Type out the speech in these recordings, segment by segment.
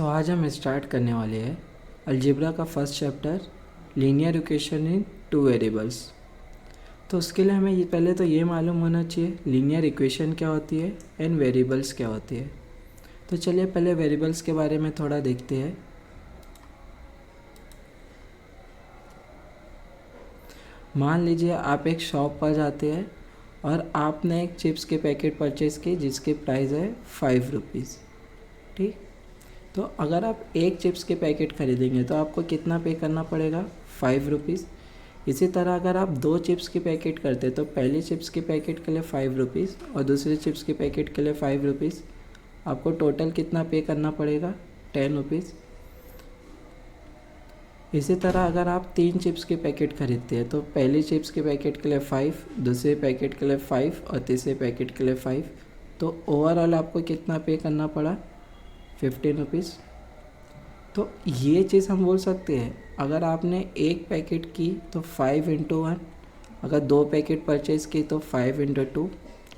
आज हम स्टार्ट करने वाले हैं अलजेब्रा का first chapter linear equation in two variables. तो उसके लिए हमें पहले तो ये मालूम होना चाहिए लीनियर इक्वेशन क्या होती है एंड वेरिएबल्स क्या होती है। तो चलिए पहले वेरिएबल्स के बारे में थोड़ा देखते हैं। मान लीजिए आप एक शॉप पर जाते हैं और आपने एक चिप्स के पैकेट परचेज़ की जिसकी प्राइस है 5 रुपीज़। ठीक, तो अगर आप एक चिप्स के पैकेट खरीदेंगे तो आपको कितना पे करना पड़ेगा? 5 रुपीज़। इसी तरह अगर आप 2 चिप्स के पैकेट करते तो पहले चिप्स के पैकेट के लिए 5 रुपीज़ और दूसरे चिप्स के पैकेट के लिए 5 रुपीज़। आपको टोटल कितना पे करना पड़ेगा? 10 रुपीज़। इसी तरह अगर आप 3 चिप्स के पैकेट खरीदते हैं तो पहले चिप्स के पैकेट के लिए 5, दूसरे पैकेट के लिए 5 और तीसरे पैकेट के लिए 5, तो ओवरऑल आपको कितना पे करना पड़ा? 15 रुपीज़। तो ये चीज़ हम बोल सकते हैं अगर आपने एक पैकेट की तो 5 इंटू 1, अगर 2 पैकेट परचेज़ की तो 5 इंटू 2,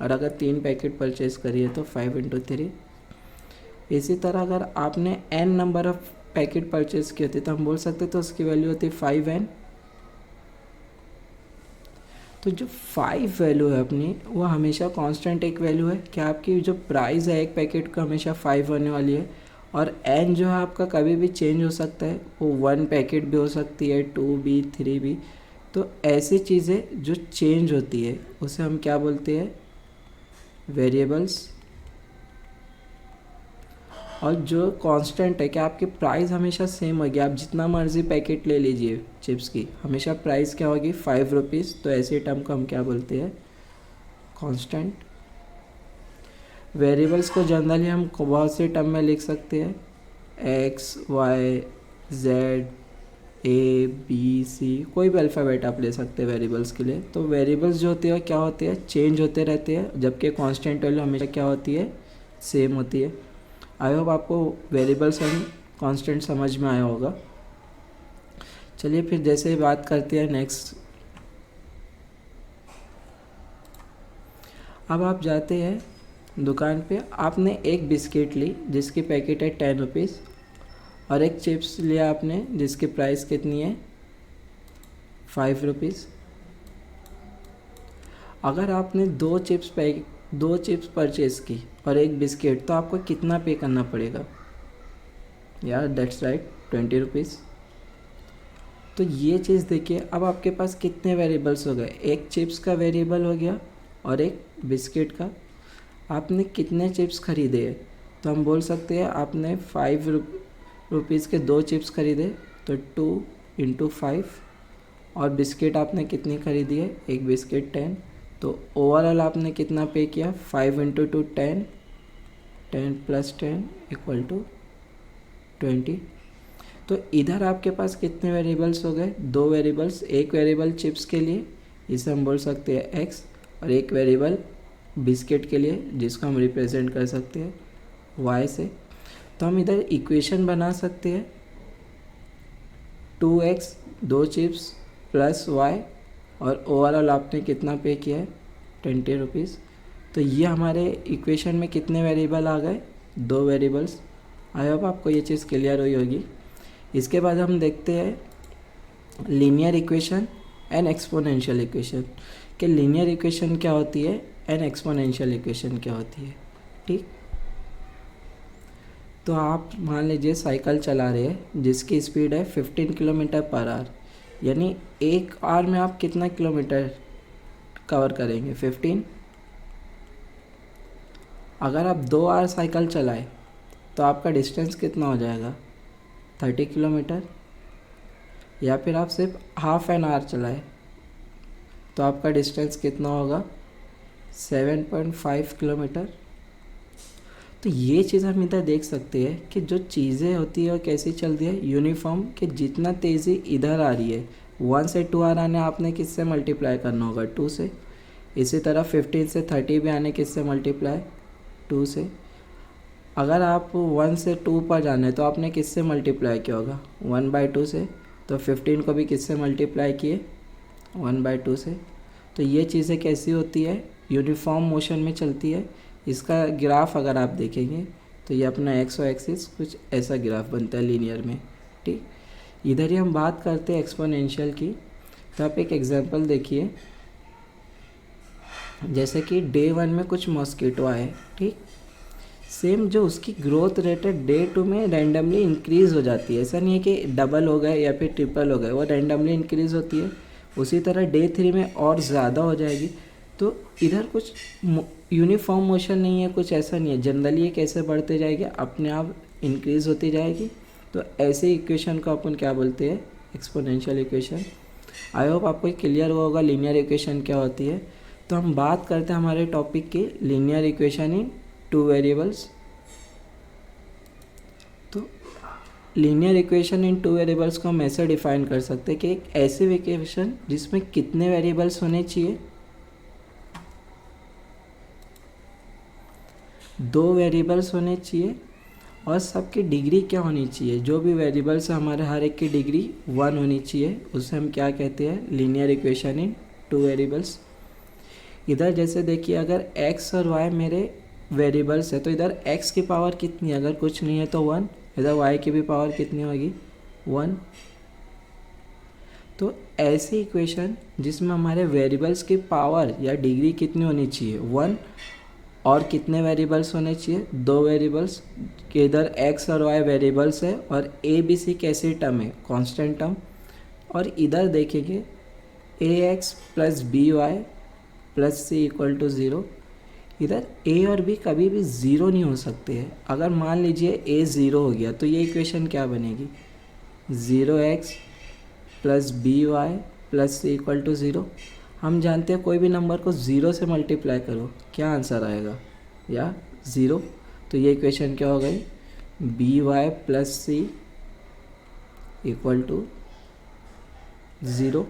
और अगर 3 पैकेट परचेज़ करी है तो 5 इंटू 3। इसी तरह अगर आपने n number of packet purchase की होती तो हम बोल सकते तो उसकी वैल्यू होती 5n। तो जो 5 वैल्यू है अपनी वो हमेशा कांस्टेंट एक वैल्यू है कि आपकी जो प्राइस है एक पैकेट का हमेशा 5 होने वाली है, और n जो है आपका कभी भी चेंज हो सकता है, वो 1 पैकेट भी हो सकती है, 2 भी, 3 भी। तो ऐसी चीज़ें जो चेंज होती है उसे हम क्या बोलते हैं? वेरिएबल्स। और जो कांस्टेंट है कि आपकी प्राइस हमेशा सेम होगी, आप जितना मर्जी पैकेट ले लीजिए चिप्स की, हमेशा प्राइस क्या होगी? 5 रुपीज़। तो ऐसे टर्म को हम क्या बोलते हैं? कांस्टेंट। वेरिएबल्स को जनरली हम बहुत से टर्म में लिख सकते हैं, एक्स, वाई, जेड, ए, बी, सी, कोई भी अल्फ़ाबेट आप ले सकते हैं वेरिएबल्स के लिए। तो वेरिएबल्स जो होते हैं क्या होते हैं? चेंज होते रहते हैं, जबकि कांस्टेंट वैल्यू हमेशा क्या होती है? सेम होती है। आई होप आपको वेरिएबल्स एंड कांस्टेंट समझ में आया होगा। चलिए फिर जैसे बात करते हैं नेक्स्ट। अब आप जाते हैं दुकान पे, आपने एक बिस्किट ली जिसकी पैकेट है 10 रुपीज़, और एक चिप्स लिया आपने जिसकी प्राइस कितनी है? 5 रुपीज़। अगर आपने 2 चिप्स परचेज़ की और एक बिस्किट, तो आपको कितना पे करना पड़ेगा? यार दैट्स राइट, 20 रुपीज़। तो ये चीज़ देखिए, अब आपके पास कितने वेरिएबल्स हो गए? एक चिप्स का वेरिएबल हो गया और एक बिस्किट का। आपने कितने चिप्स खरीदे हैं? तो हम बोल सकते हैं आपने 5 रुपीज़ के 2 चिप्स खरीदे, तो 2 इंटू 5, और बिस्किट आपने कितनी खरीदी है? एक बिस्किट 10। तो ओवरऑल आपने कितना पे किया? 5 इंटू 2 10, 10 प्लस 10 इक्वल टू 20। तो इधर आपके पास कितने वेरिएबल्स हो गए? 2 वेरिएबल्स। एक वेरिएबल चिप्स के लिए, इसे हम बोल सकते हैं x, और एक वेरिएबल बिस्किट के लिए जिसको हम रिप्रेजेंट कर सकते हैं y से। तो हम इधर इक्वेशन बना सकते हैं 2x 2 चिप्स प्लस y, और ओवरऑल आपने कितना पे किया है? 20 रुपीज़। तो ये हमारे इक्वेशन में कितने वेरिएबल आ गए? 2 वेरिएबल्स। आई होप आपको ये चीज़ क्लियर हुई होगी। इसके बाद हम देखते हैं linear equation and exponential equation. कि लीनियर इक्वेशन क्या होती है एंड एक्सपोनेंशियल इक्वेशन क्या होती है। ठीक, तो आप मान लीजिए साइकिल चला रहे हैं जिसकी स्पीड है 15 किलोमीटर पर आवर, यानी एक आवर में आप कितना किलोमीटर कवर करेंगे? 15। अगर आप 2 आवर साइकिल चलाए तो आपका डिस्टेंस कितना हो जाएगा? 30 किलोमीटर। या फिर आप सिर्फ हाफ एन आवर चलाए तो आपका डिस्टेंस कितना होगा? 7.5 किलोमीटर। तो ये चीज़ हम इधर देख सकते हैं कि जो चीज़ें होती है वो कैसी चलती है? यूनिफॉर्म। कि जितना तेज़ी इधर आ रही है 1 से 2 आ आने आपने किससे मल्टीप्लाई करना होगा? 2 से। इसी तरह 15 से 30 भी आने किससे मल्टीप्लाई? 2 से। अगर आप 1 से 2 पर जाने तो आपने किससे मल्टीप्लाई किया होगा? 1/2 से। तो 15 को भी किससे मल्टीप्लाई किए? 1/2 से। तो ये चीज़ें कैसी होती है? यूनिफॉर्म मोशन में चलती है। इसका ग्राफ अगर आप देखेंगे तो ये अपना एक्स और एक्सिस कुछ ऐसा ग्राफ बनता है लीनियर में, ठीक। इधर ही हम बात करते हैं एक्सपोनेंशियल की। तो आप एक एग्जांपल देखिए, जैसे कि डे 1 में कुछ मॉस्किटो आए, ठीक। सेम जो उसकी ग्रोथ रेट है डे 2 में रैंडमली इंक्रीज़ हो जाती है। ऐसा नहीं है कि डबल हो गए या फिर ट्रिपल हो गए, वो रैंडमली इंक्रीज़ होती है। उसी तरह डे 3 में और ज़्यादा हो जाएगी। तो इधर कुछ यूनिफॉर्म मोशन नहीं है, कुछ ऐसा नहीं है। जनरली ये कैसे बढ़ते जाएगी, अपने आप इंक्रीज़ होती जाएगी। तो ऐसे इक्वेशन को अपन क्या बोलते हैं, एक्सपोनेंशियल इक्वेशन। आई होप आपको क्लियर हुआ होगा लीनियर इक्वेशन क्या होती है। तो हम बात करते हैं हमारे टॉपिक की लीनियर इक्वेशन इन 2 वेरिएबल्स। तो लीनियर इक्वेशन इन 2 वेरिएबल्स को हम ऐसे डिफाइन कर सकते हैं कि एक ऐसी इक्वेशन जिसमें कितने वेरिएबल्स होने चाहिए, 2 वेरिएबल्स होने चाहिए और सबकी डिग्री क्या होनी चाहिए, जो भी वेरिएबल्स हमारे हर एक की डिग्री 1 होनी चाहिए, उसे हम क्या कहते हैं, लीनियर इक्वेशन इन 2 वेरिएबल्स। इधर जैसे देखिए, अगर x और y मेरे वेरिएबल्स है तो इधर x की पावर कितनी है, अगर कुछ नहीं है तो 1, इधर y की भी पावर कितनी होगी, 1। तो ऐसी इक्वेशन जिसमें हमारे वेरिएबल्स की पावर या डिग्री कितनी होनी चाहिए, 1, और कितने वेरिएबल्स होने चाहिए, 2 वेरिएबल्स, कि इधर x और y वेरिएबल्स है और a b c कैसी टर्म है, कांस्टेंट टर्म। और इधर देखेंगे ax plus b y plus c equal to 0। इधर a और b कभी भी 0 नहीं हो सकते हैं। अगर मान लीजिए a 0 हो गया तो ये इक्वेशन क्या बनेगी, 0x plus b y plus c equal to 0। हम जानते हैं कोई भी नंबर को 0 से मल्टीप्लाई करो, क्या आंसर आएगा, या 0। तो ये इक्वेशन क्या हो गई, b y plus c equal to 0।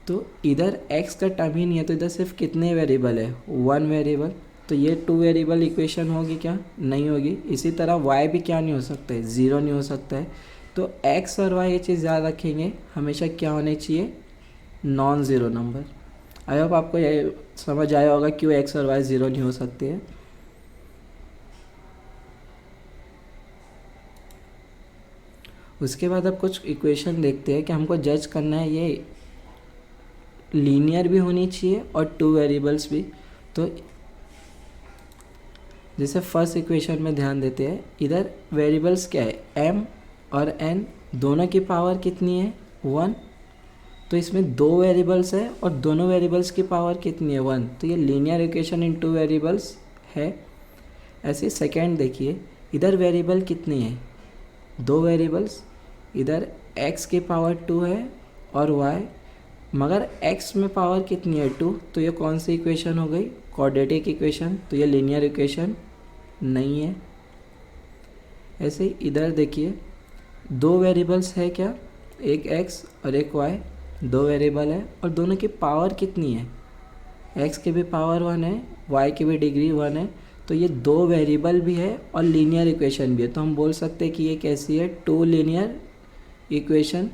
तो इधर x का टर्म ही नहीं है, तो इधर सिर्फ कितने वेरिएबल है, 1 वेरिएबल। तो ये 2 वेरिएबल इक्वेशन होगी क्या, नहीं होगी। इसी तरह y भी क्या नहीं हो सकता है, 0 नहीं हो सकता है। तो x और y ये चीज़ याद रखेंगे, हमेशा क्या होने चाहिए, non zero number. I hope आपको ये समझ आया होगा क्यों x और y 0 नहीं हो सकते हैं। उसके बाद अब कुछ इक्वेशन देखते हैं कि हमको जज करना है ये लीनियर भी होनी चाहिए और 2 वेरिएबल्स भी। तो जैसे फर्स्ट इक्वेशन में ध्यान देते हैं, इधर वेरिएबल्स क्या है, m और n, दोनों की पावर कितनी है, 1। तो इसमें 2 वेरिएबल्स है और दोनों वेरिएबल्स की पावर कितनी है, 1। तो ये लीनियर इक्वेशन इन 2 वेरिएबल्स है। ऐसे सेकेंड देखिए, इधर वेरिएबल कितनी है, 2 वेरिएबल्स, इधर x की पावर 2 है और y, मगर x में पावर कितनी है, 2। तो ये कौन सी इक्वेशन हो गई, क्वाड्रेटिक इक्वेशन। तो ये लीनियर इक्वेशन नहीं है। ऐसे ही इधर देखिए, 2 वेरिएबल्स है क्या, एक x और एक y, 2 वेरिएबल है और दोनों की पावर कितनी है, x की भी पावर 1 है, y की भी डिग्री 1 है। तो ये 2 वेरिएबल भी है और लीनियर इक्वेशन भी है। तो हम बोल सकते हैं कि ये कैसी है, 2 linear equation,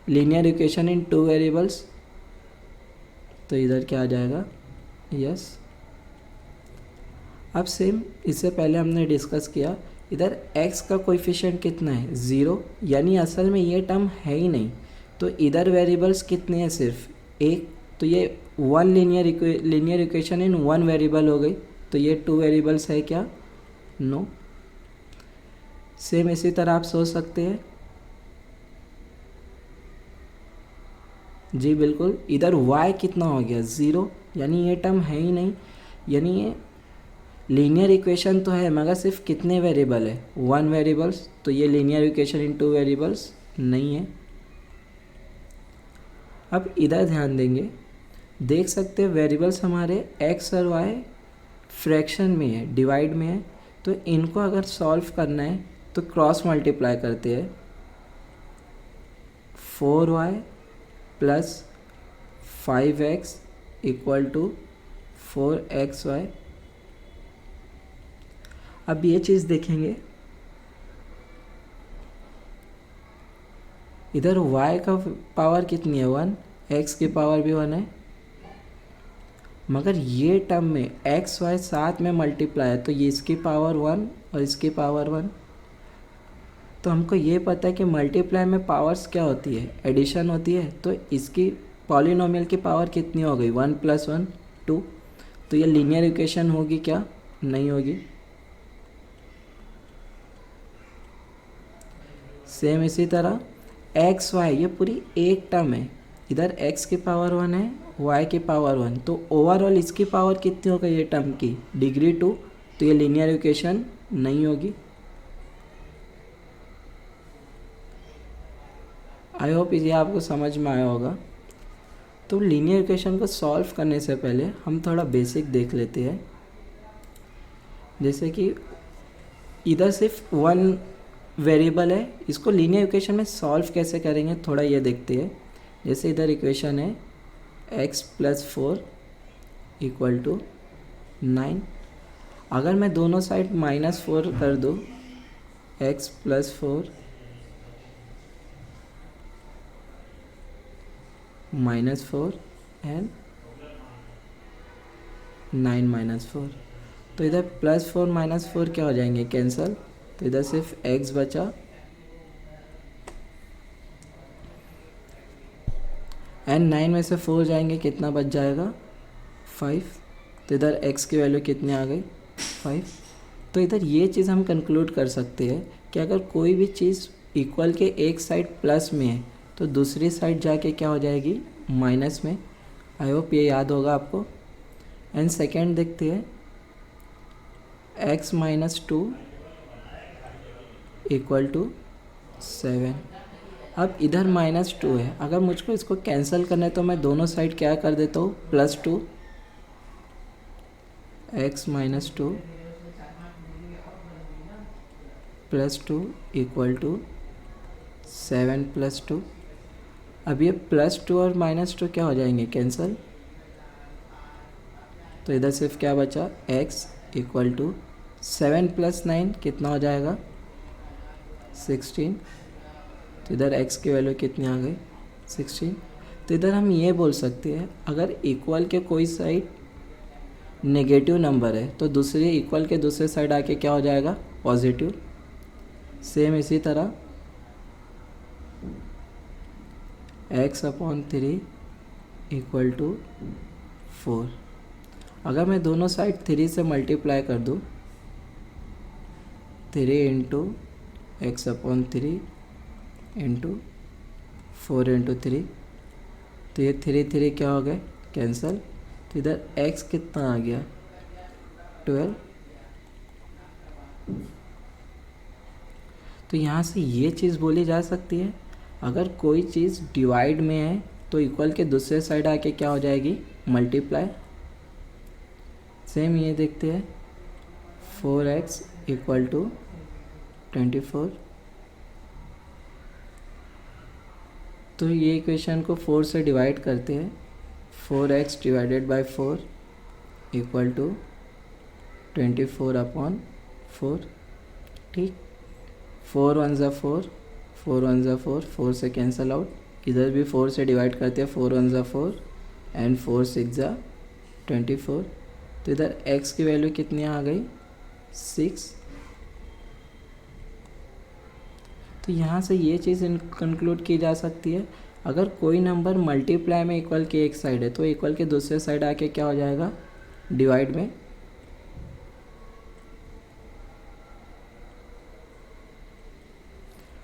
linear equation in 2 variables. तो इधर क्या आ जाएगा, यस। अब सेम इससे पहले हमने डिस्कस किया, इधर x का कोएफिशिएंट कितना है, 0, यानी असल में ये टर्म है ही नहीं। तो इधर वेरिएबल्स कितने हैं, सिर्फ एक। तो ये 1 लीनियर इक्वेशन इन 1 वेरिएबल हो गई। तो ये 2 वेरिएबल्स है क्या, नो। सेम इसी तरह आप सोच सकते हैं, जी बिल्कुल, इधर y कितना हो गया, 0, यानी ये टर्म है ही नहीं। यानी ये लीनियर इक्वेशन तो है मगर सिर्फ कितने वेरिएबल है, 1 वेरिएबल्स। तो ये लीनियर इक्वेशन इन 2 वेरिएबल्स नहीं है। अब इधर ध्यान देंगे, देख सकते हैं वेरिएबल्स हमारे x और y फ्रैक्शन में है, डिवाइड में है। तो इनको अगर सॉल्व करना है तो क्रॉस मल्टीप्लाई करते हैं, 4y plus 5x equal to 4xy। अब ये चीज़ देखेंगे, इधर y का पावर कितनी है, 1, x की पावर भी 1 है मगर ये टर्म में एक्स वाई साथ में मल्टीप्लाई है, तो ये इसकी पावर 1 और इसकी पावर 1। तो हमको ये पता है कि मल्टीप्लाई में पावर्स क्या होती है, एडिशन होती है। तो इसकी पॉलिनोमियल की पावर कितनी हो गई, 1 + 1 2। तो ये लीनियर इक्वेशन होगी क्या, नहीं होगी। सेम इसी तरह एक्स वाई, ये पूरी एक टर्म है, इधर x की पावर 1 है, y की पावर 1, तो ओवरऑल इसकी पावर कितनी हो गई ये टर्म की, डिग्री 2। तो ये लीनियर इक्वेशन नहीं होगी। आई होप ये आपको समझ में आया होगा। तो लीनियर इक्वेशन को सॉल्व करने से पहले हम थोड़ा बेसिक देख लेते हैं। जैसे कि इधर सिर्फ 1 वेरिएबल है, इसको लीनियर इक्वेशन में सॉल्व कैसे करेंगे थोड़ा ये देखते हैं। जैसे इधर इक्वेशन है x + 4 = 9। अगर मैं दोनों साइड -4 कर दूँ, x + 4 -4 एंड 9 - 4, तो इधर +4 -4 क्या हो जाएंगे, कैंसल। तो इधर सिर्फ x बचा एंड 9 में से 4 जाएंगे, कितना बच जाएगा, 5। तो इधर x की वैल्यू कितनी आ गई, 5। तो इधर ये चीज़ हम कंक्लूड कर सकते हैं कि अगर कोई भी चीज़ इक्वल के एक साइड प्लस में है तो दूसरी साइड जाके क्या हो जाएगी, माइनस में। आई होप ये याद होगा आपको। एंड सेकेंड देखते हैं, x - 2 = 7। अब इधर -2 है, अगर मुझको इसको कैंसिल करना है तो मैं दोनों साइड क्या कर देता हूँ, +2, x - 2 +2 = 7 + 2। अब ये +2 और -2 क्या हो जाएंगे, कैंसिल। तो इधर सिर्फ क्या बचा, x = 7 + 9 कितना हो जाएगा, 16। तो इधर x की वैल्यू कितनी आ गई, 16। तो इधर हम ये बोल सकते हैं अगर इक्वल के कोई साइड नेगेटिव नंबर है तो दूसरे इक्वल के दूसरे साइड आके क्या हो जाएगा, पॉजिटिव। सेम इसी तरह x/3 = 4। अगर मैं दोनों साइड 3 से मल्टीप्लाई कर दूँ, 3 × x/3 × 4 × 3, तो ये 3 क्या हो गए, कैंसल। तो इधर x कितना आ गया, 12। तो यहाँ से ये चीज़ बोली जा सकती है अगर कोई चीज़ डिवाइड में है तो इक्वल के दूसरे साइड आके क्या हो जाएगी, मल्टीप्लाई। सेम ये देखते हैं, 4x = 24। तो ये इक्वेशन को 4 से डिवाइड करते हैं, 4x / 4 = 24/4। ठीक, 4 × 1 = 4, 4 × 1 = 4, 4 से कैंसल आउट। इधर भी 4 से डिवाइड करते हैं, 4 × 1 = 4 एंड 4 × 6 = 24। तो इधर x की वैल्यू कितनी आ गई, 6। तो यहाँ से ये चीज़ कंक्लूड की जा सकती है अगर कोई नंबर मल्टीप्लाई में इक्वल के एक साइड है तो इक्वल के दूसरे साइड आके क्या हो जाएगा, डिवाइड में।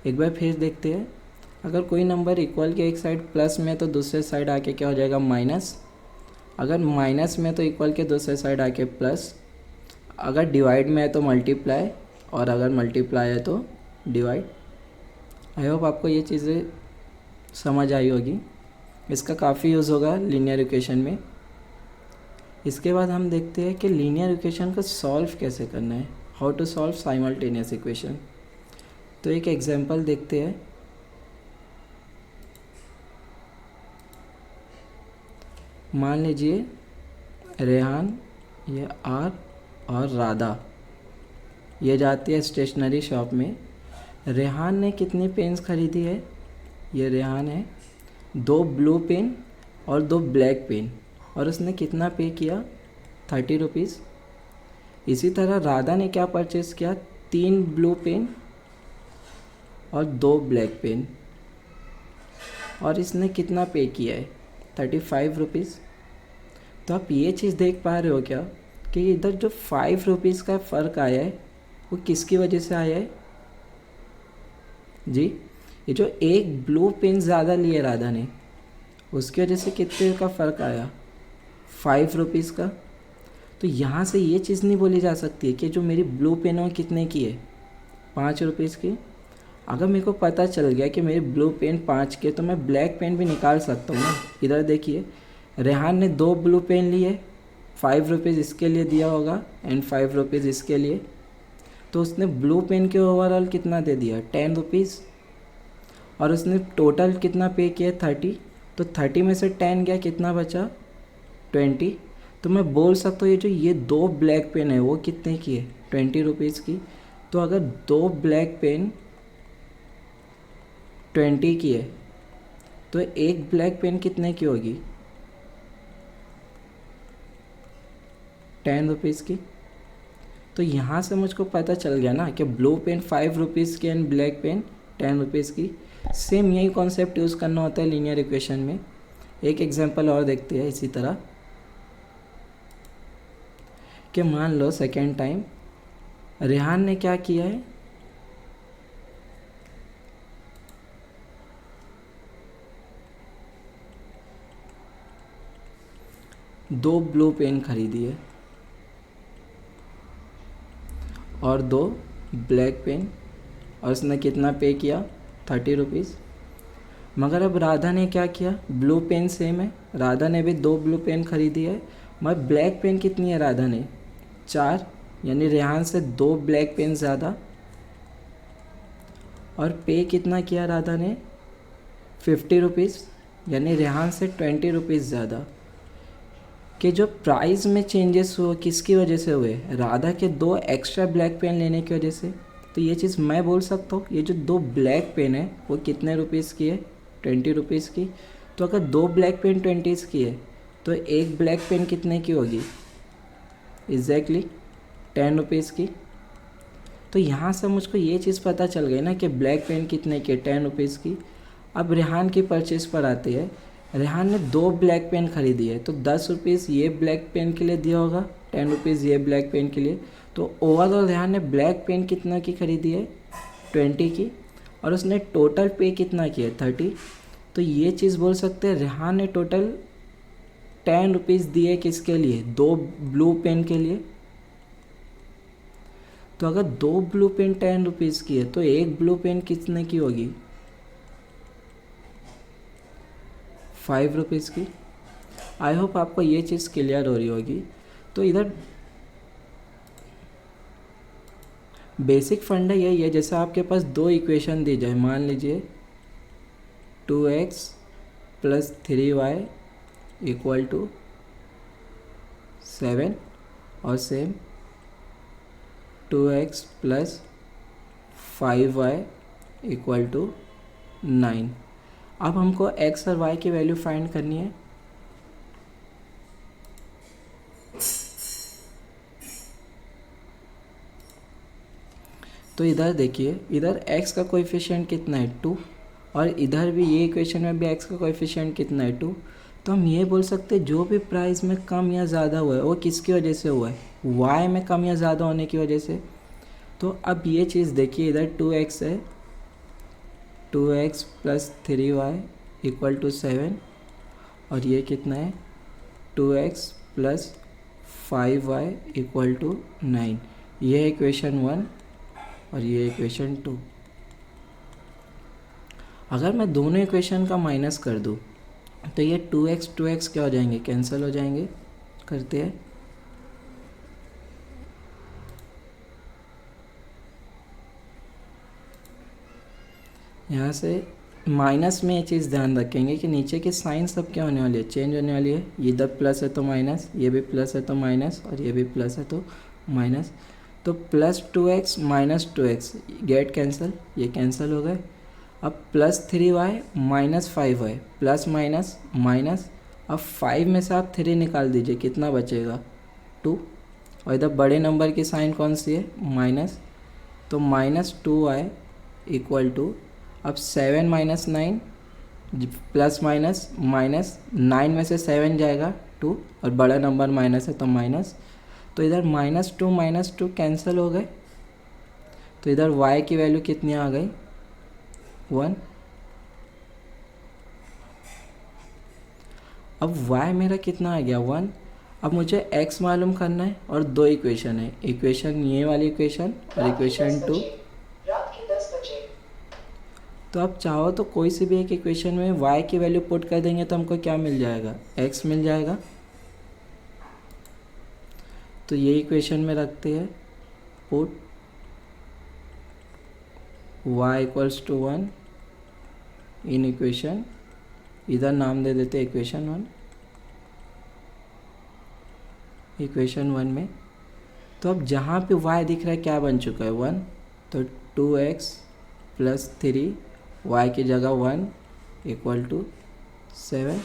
एक बार फिर देखते हैं, अगर कोई नंबर इक्वल के एक साइड प्लस में तो दूसरे साइड आके क्या हो जाएगा, माइनस। अगर माइनस में तो इक्वल के दूसरे साइड आके प्लस। अगर डिवाइड में है तो मल्टीप्लाई, और अगर मल्टीप्लाई है तो डिवाइड। आई होप आपको ये चीज़ें समझ आई होगी। इसका काफ़ी यूज़ होगा लीनियर इक्वेशन में। इसके बाद हम देखते हैं कि लीनियर इक्वेशन को सॉल्व कैसे करना है, how to solve simultaneous equation. तो एक एग्जांपल देखते हैं। मान लीजिए रेहान, ये आर और राधा ये जाती है स्टेशनरी शॉप में। रेहान ने कितनी पेन्स खरीदी है, ये रेहान है, 2 ब्लू पेन और 2 ब्लैक पेन। और उसने कितना पे किया, 30 रुपीज़। इसी तरह राधा ने क्या परचेस किया, 3 ब्लू पेन और 2 ब्लैक पेन, और इसने कितना पे किया है, 35 रुपीज़। तो आप ये चीज़ देख पा रहे हो क्या कि इधर जो 5 रुपीज़ का फ़र्क आया है वो किसकी वजह से आया है जी, ये जो एक ब्लू पेन ज़्यादा लिए राधा ने, उसकी वजह से कितने का फ़र्क आया, 5 रुपीज़ का। तो यहाँ से ये चीज़ नहीं बोली जा सकती है कि जो मेरी ब्लू पेन है कितने की है, 5 रुपीज़ की। अगर मेरे को पता चल गया कि मेरी ब्लू पेन 5 के, तो मैं ब्लैक पेन भी निकाल सकता हूँ ना। इधर देखिए, रेहान ने 2 ब्लू पेन लिए, 5 रुपीज़ इसके लिए दिया होगा एंड 5 रुपीज़ इसके लिए, तो उसने ब्लू पेन के ओवरऑल कितना दे दिया, 10 रुपीज़। और उसने टोटल कितना पे किया, 30। तो 30 में से 10 गया, कितना बचा, 20। तो मैं बोल सकता हूँ ये 2 ब्लैक पेन है वो कितने की है, 20 रुपीज़ की। तो अगर 2 ब्लैक पेन 20 की है तो एक ब्लैक पेन कितने की होगी, 10 रुपीज़ की। तो यहाँ से मुझको पता चल गया ना कि ब्लू पेन 5 रुपीज़ की एंड ब्लैक पेन 10 रुपीज़ की। सेम यही कॉन्सेप्ट यूज़ करना होता है लीनियर इक्वेशन में। एक एग्जांपल और देखते हैं इसी तरह कि मान लो सेकेंड टाइम रेहान ने क्या किया है, दो ब्लू पेन खरीदी है और 2 ब्लैक पेन, और उसने कितना पे किया, 30 रुपीज़। मगर अब राधा ने क्या किया, ब्लू पेन सेम है, राधा ने भी 2 ब्लू पेन खरीदी है, मगर ब्लैक पेन कितनी है राधा ने, 4, यानी रेहान से 2 ब्लैक पेन ज़्यादा। और पे कितना किया राधा ने, 50 रुपीज़, यानी रेहान से 20 रुपीज़ ज़्यादा। कि जो प्राइस में चेंजेस हुए किसकी वजह से हुए, राधा के 2 एक्स्ट्रा ब्लैक पेन लेने की वजह से। तो ये चीज़ मैं बोल सकता हूँ, ये जो 2 ब्लैक पेन है वो कितने रुपीज़ की है, 20 रुपीज़ की। तो अगर 2 ब्लैक पेन 20 की है तो एक ब्लैक पेन कितने की होगी, एग्जैक्टली 10 रुपीज़ की। तो यहाँ से मुझको ये चीज़ पता चल गई ना कि ब्लैक पेन कितने की है, 10 रुपीज़ की। अब रेहान की परचेज़ पर आते हैं। रेहान ने 2 ब्लैक पेन खरीदी है, तो 10 रुपीज़ ये ब्लैक पेन के लिए दिया होगा, 10 रुपीज़ ये ब्लैक पेन के लिए। तो ओवरऑल रेहान ने ब्लैक पेन कितना की खरीदी है, 20 की, और उसने टोटल पे कितना किया, 30। तो ये चीज़ बोल सकते हैं रेहान ने टोटल 10 रुपीज़ दिए किसके लिए, 2 ब्लू पेन के लिए। तो अगर 2 ब्लू पेन 10 रुपीज़ की है तो एक ब्लू पेन कितने की होगी, 5 रुपीज़ की। आई होप आपको ये चीज़ क्लियर हो रही होगी। तो इधर बेसिक फंडा यही है, जैसे आपके पास 2 इक्वेशन दी जाए, मान लीजिए 2x + 3y = 7 और सेम 2x + 5y = 9। अब हमको x और y की वैल्यू फाइंड करनी है। तो इधर देखिए, इधर x का कोएफिशिएंट कितना है, 2, और इधर भी ये इक्वेशन में भी x का कोएफिशिएंट कितना है, 2। तो हम ये बोल सकते हैं जो भी प्राइस में कम या ज़्यादा हुआ है वो किसकी वजह से हुआ है, y में कम या ज़्यादा होने की वजह से। तो अब ये चीज़ देखिए, इधर 2x है, 2x + 3y = 7, और ये कितना है, 2x + 5y = 9। ये है इक्वेशन 1 और ये इक्वेशन 2। अगर मैं दोनों इक्वेशन का माइनस कर दूँ तो ये 2x क्या हो जाएंगे, कैंसिल हो जाएंगे। करते हैं, यहाँ से माइनस में ये चीज़ ध्यान रखेंगे कि नीचे के साइन सब क्या होने वाली है, चेंज होने वाली है। ये इधर प्लस है तो माइनस, ये भी प्लस है तो माइनस, और ये भी प्लस है तो माइनस। तो +2x - 2x गेट कैंसिल, ये कैंसिल हो गए। अब +3y - 5y, plus minus minus, अब 5 में से आप 3 निकाल दीजिए, कितना बचेगा 2। और इधर बड़े नंबर की साइन कौन सी है, माइनस, तो -2y इक्वल टू, अब 7 - 9 प्लस माइनस माइनस, 9 में से 7 जाएगा 2, और बड़ा नंबर माइनस है तो माइनस, तो इधर -2 कैंसिल हो गए, तो इधर y की वैल्यू कितनी आ गई 1। अब y मेरा कितना आ गया 1। अब मुझे x मालूम करना है और दो इक्वेशन है, इक्वेशन ये वाली इक्वेशन और इक्वेशन 2। तो आप चाहो तो कोई सी भी एक इक्वेशन में y की वैल्यू पुट कर देंगे तो हमको क्या मिल जाएगा, x मिल जाएगा। तो ये इक्वेशन में रखते हैं, put y equals to 1 in equation, इधर नाम दे देते इक्वेशन 1, इक्वेशन 1 में। तो अब जहाँ पे y दिख रहा है क्या बन चुका है 1, तो 2x + 3 y की जगह 1 इक्वल टू 7।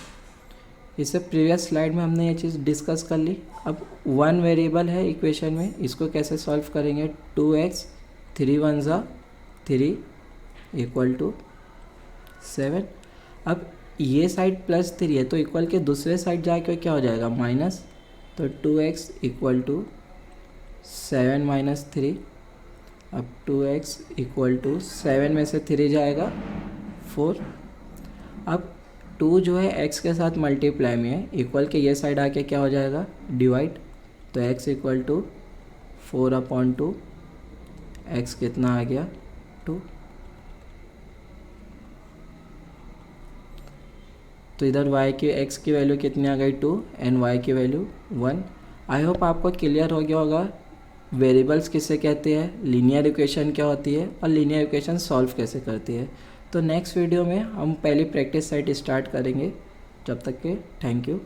इससे प्रीवियस स्लाइड में हमने ये चीज़ डिस्कस कर ली। अब 1 वेरिएबल है इक्वेशन में, इसको कैसे सॉल्व करेंगे, 2x 3 × 1 = 3 इक्वल टू 7। अब ये साइड +3 है तो इक्वल के दूसरे साइड जाके क्या हो जाएगा माइनस, तो 2x इक्वल टू 7 - 3। अब 2x इक्वल टू 7 में से 3 जाएगा 4। अब 2 जो है x के साथ मल्टीप्लाई में है, इक्वल के ये साइड आके क्या हो जाएगा डिवाइड, तो x इक्वल टू 4/2, x कितना आ गया 2। तो इधर y की x की वैल्यू कितनी आ गई 2 एंड y की वैल्यू 1। आई होप आपको क्लियर हो गया होगा वेरिएबल्स किसे कहते हैं, लीनियर इक्वेशन क्या होती है और लीनियर इक्वेशन सॉल्व कैसे करती है। तो नेक्स्ट वीडियो में हम पहली प्रैक्टिस सेट स्टार्ट करेंगे। जब तक के थैंक यू।